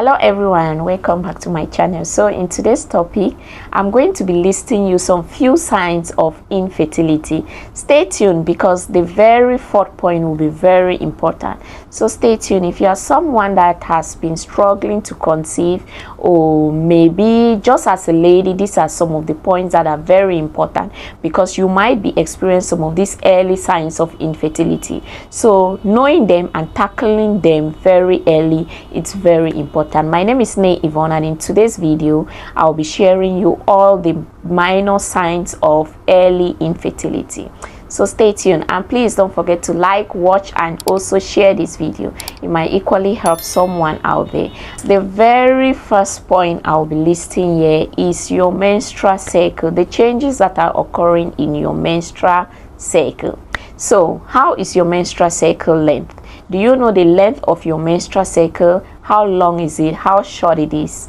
Hello everyone, welcome back to my channel. So in today's topic, I'm going to be listing you some few signs of infertility. Stay tuned because the very fourth point will be very important. So stay tuned. If you are someone that has been struggling to conceive, or maybe just as a lady, these are some of the points that are very important because you might be experiencing some of these early signs of infertility. So knowing them and tackling them very early, it's very important. My name is Yvonne, and in today's video I'll be sharing you all the minor signs of early infertility. So stay tuned, and please don't forget to like, watch, and also share this video. It might equally help someone out there. The very first point I'll be listing here is your menstrual cycle, the changes that are occurring in your menstrual cycle. So how is your menstrual cycle length? Do you know the length of your menstrual cycle? How long is it? How short it is?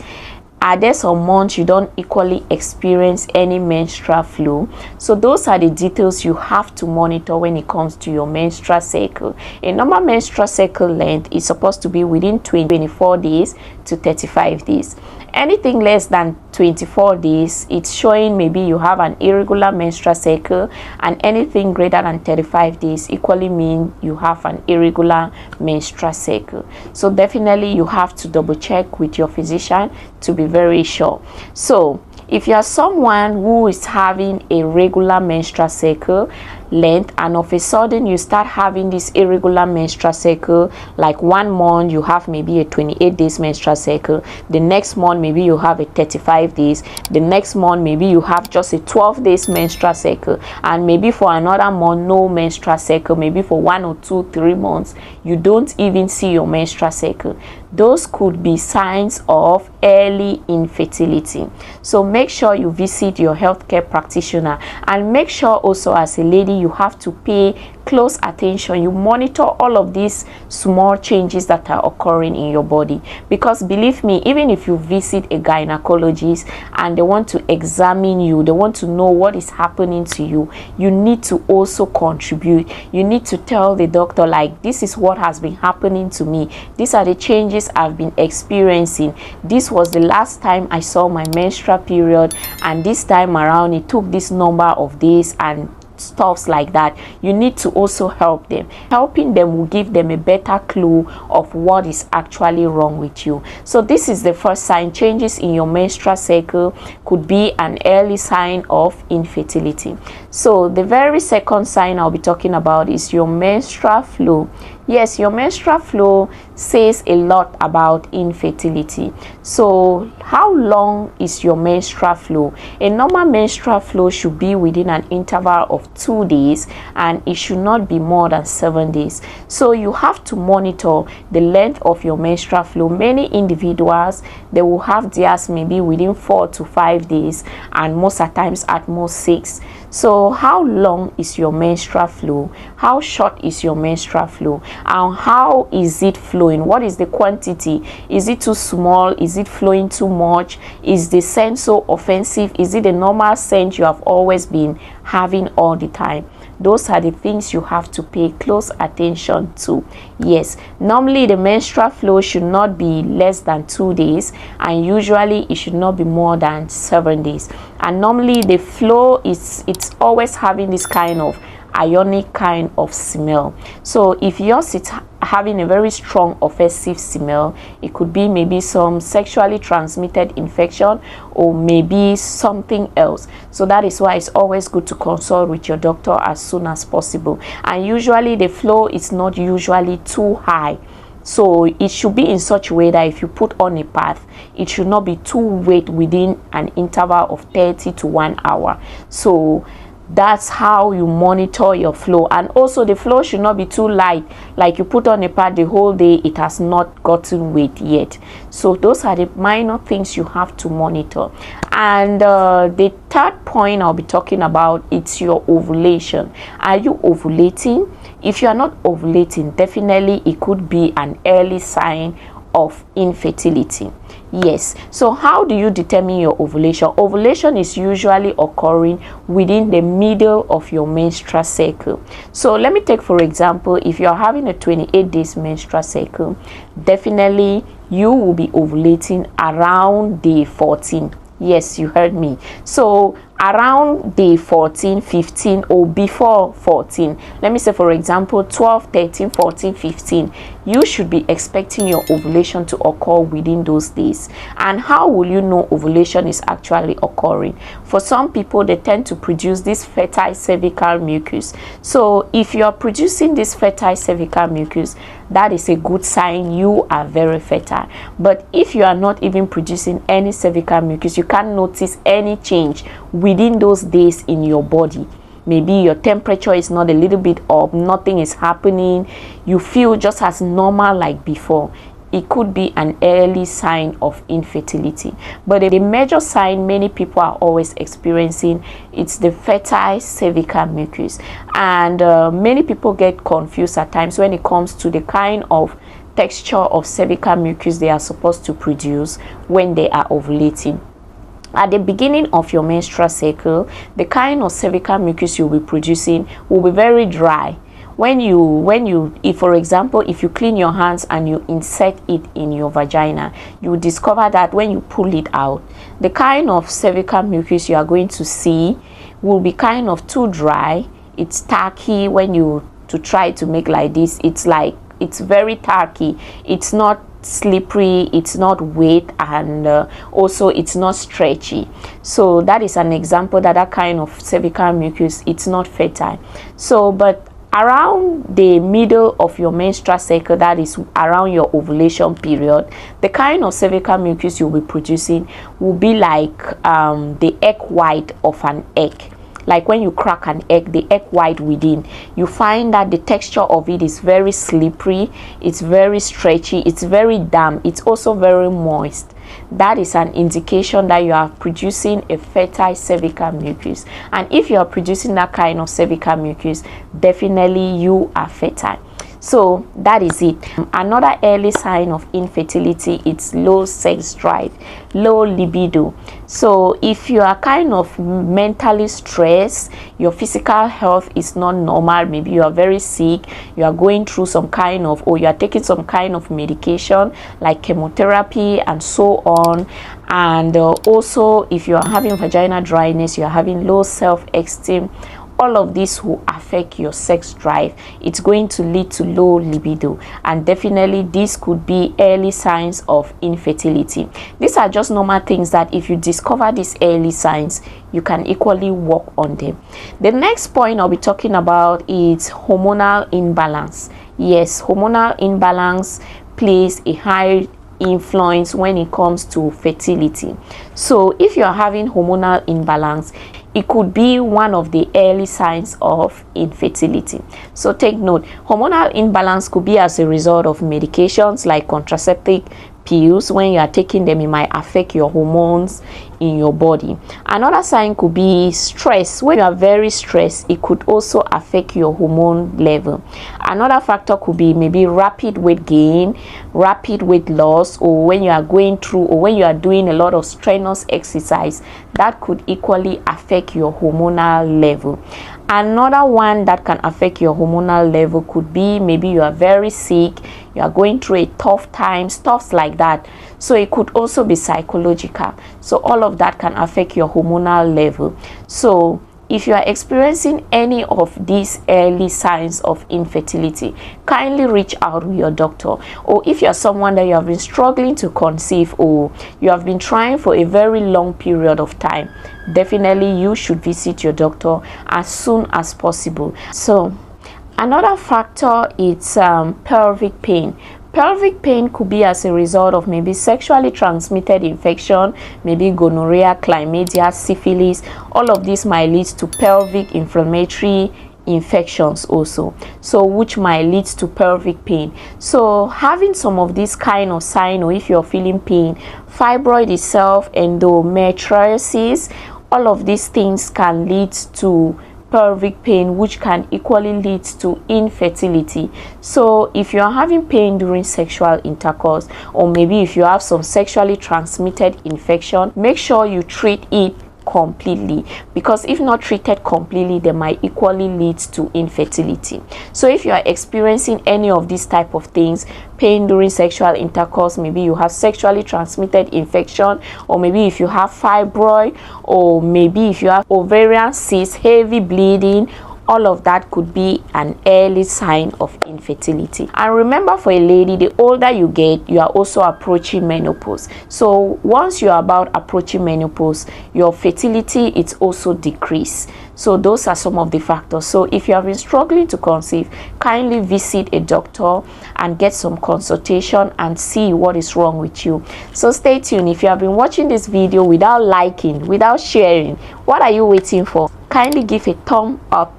Are there some months you don't equally experience any menstrual flow? So those are the details you have to monitor when it comes to your menstrual cycle. A normal menstrual cycle length is supposed to be within 24 days to 35 days. Anything less than 24 days, it's showing maybe you have an irregular menstrual cycle, and anything greater than 35 days equally mean you have an irregular menstrual cycle. So definitely you have to double check with your physician to be very sure. So if you are someone who is having a regular menstrual cycle length, and of a sudden you start having this irregular menstrual cycle, like 1 month you have maybe a 28 days menstrual cycle, the next month maybe you have a 35 days, the next month maybe you have just a 12 days menstrual cycle, and maybe for another month no menstrual cycle, maybe for 1 or 2 3 months you don't even see your menstrual cycle, those could be signs of early infertility. So make sure you visit your healthcare practitioner, and make sure also as a lady you have to pay close attention. You monitor all of these small changes that are occurring in your body, because believe me, even if you visit a gynecologist and they want to examine you, they want to know what is happening to you, you need to also contribute. You need to tell the doctor, like, this is what has been happening to me, these are the changes I've been experiencing, this was the last time I saw my menstrual period, and this time around it took this number of days, and stuffs like that. You need to also help them. Helping them will give them a better clue of what is actually wrong with you. So this is the first sign. Changes in your menstrual cycle could be an early sign of infertility. So the very second sign I'll be talking about is your menstrual flow. Yes, your menstrual flow says a lot about infertility. So how long is your menstrual flow? A normal menstrual flow should be within an interval of 2 days, and it should not be more than 7 days. So you have to monitor the length of your menstrual flow. Many individuals, they will have theirs maybe within 4 to 5 days, and most at times at most 6. So how long is your menstrual flow? How short is your menstrual flow? And how is it flowing? What is the quantity? Is it too small? Is it flowing too much? Is the scent so offensive? Is it the normal scent you have always been having all the time? Those are the things you have to pay close attention to. Yes, normally the menstrual flow should not be less than 2 days, and usually it should not be more than 7 days. And normally the flow it's always having this kind of ionic kind of smell. So if yours is having a very strong offensive smell, it could be maybe some sexually transmitted infection, or maybe something else. So that is why it's always good to consult with your doctor as soon as possible. And usually the flow is not usually too high, so it should be in such a way that if you put on a pad, it should not be too wet within an interval of 30 to 1 hour. So that's how you monitor your flow. And also the flow should not be too light, like you put on a pad the whole day, it has not gotten wet yet. So those are the minor things you have to monitor. And the third point I'll be talking about, it's your ovulation. Are you ovulating? If you are not ovulating, definitely it could be an early sign of infertility. Yes, so how do you determine your ovulation? Ovulation is usually occurring within the middle of your menstrual cycle. So let me take for example, if you're having a 28 days menstrual cycle, definitely you will be ovulating around day 14. Yes, you heard me. So around day 14, 15, or before 14, let me say for example 12, 13, 14, 15, you should be expecting your ovulation to occur within those days. And how will you know ovulation is actually occurring? For some people, they tend to produce this fertile cervical mucus. So if you are producing this fertile cervical mucus, that is a good sign you are very fertile. But if you are not even producing any cervical mucus, you can't notice any change within those days in your body. Maybe your temperature is not a little bit up, nothing is happening, you feel just as normal like before. It could be an early sign of infertility. But the major sign many people are always experiencing, it's the fertile cervical mucus. And many people get confused at times when it comes to the kind of texture of cervical mucus they are supposed to produce when they are ovulating. At the beginning of your menstrual cycle, the kind of cervical mucus you'll be producing will be very dry. If for example, if you clean your hands and you insert it in your vagina, you will discover that when you pull it out, the kind of cervical mucus you are going to see will be kind of too dry. It's tacky. When you try to make like this, it's very tacky. It's not slippery, it's not wet, and also it's not stretchy. So that is an example that kind of cervical mucus, it's not fertile. So but around the middle of your menstrual cycle, that is around your ovulation period, the kind of cervical mucus you'll be producing will be like the egg white of an egg. Like when you crack an egg, the egg white within, you find that the texture of it is very slippery, it's very stretchy, it's very damp, it's also very moist. That is an indication that you are producing a fertile cervical mucus. And if you are producing that kind of cervical mucus, definitely you are fertile. So that is it. Another early sign of infertility, it's low sex drive, low libido. So if you are kind of mentally stressed, your physical health is not normal, maybe you are very sick, you are going through some kind of, or you are taking some kind of medication like chemotherapy and so on, and also if you are having vaginal dryness, you are having low self-esteem, all of this will affect your sex drive. It's going to lead to low libido, and definitely this could be early signs of infertility. These are just normal things that if you discover these early signs, you can equally work on them. The next point I'll be talking about is hormonal imbalance. Yes, hormonal imbalance plays a high influence when it comes to fertility. So if you are having hormonal imbalance, it could be one of the early signs of infertility. So take note, hormonal imbalance could be as a result of medications like contraceptive pills. When you are taking them, it might affect your hormones in your body. Another sign could be stress. When you are very stressed, it could also affect your hormone level. Another factor could be maybe rapid weight gain, rapid weight loss, or when you are going through, or when you are doing a lot of strenuous exercise, that could equally affect your hormonal level. Another one that can affect your hormonal level could be maybe you are very sick, you are going through a tough time, stuff like that. So it could also be psychological. So all of that can affect your hormonal level. So if you are experiencing any of these early signs of infertility, kindly reach out with your doctor. Or if you are someone that you have been struggling to conceive, or you have been trying for a very long period of time, definitely you should visit your doctor as soon as possible. So another factor is pelvic pain. Pelvic pain could be as a result of maybe sexually transmitted infection, maybe gonorrhea, chlamydia, syphilis. All of this might lead to pelvic inflammatory infections also, so which might lead to pelvic pain. So having some of this kind of sign, or if you're feeling pain, fibroid itself, endometriosis, all of these things can lead to pelvic pain, which can equally lead to infertility. So if you are having pain during sexual intercourse, or maybe if you have some sexually transmitted infection, make sure you treat it completely, because if not treated completely, they might equally lead to infertility. So if you are experiencing any of these type of things, pain during sexual intercourse, maybe you have sexually transmitted infection, or maybe if you have fibroid, or maybe if you have ovarian cyst, heavy bleeding, all of that could be an early sign of infertility. And remember, for a lady, the older you get, you are also approaching menopause. So once you are about approaching menopause, your fertility is also decreased. So those are some of the factors. So if you have been struggling to conceive, kindly visit a doctor and get some consultation and see what is wrong with you. So stay tuned. If you have been watching this video without liking, without sharing, what are you waiting for? Kindly give a thumb up,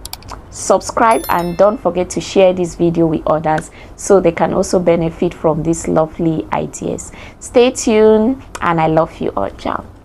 subscribe, and don't forget to share this video with others so they can also benefit from these lovely ideas. Stay tuned, and I love you all. Ciao.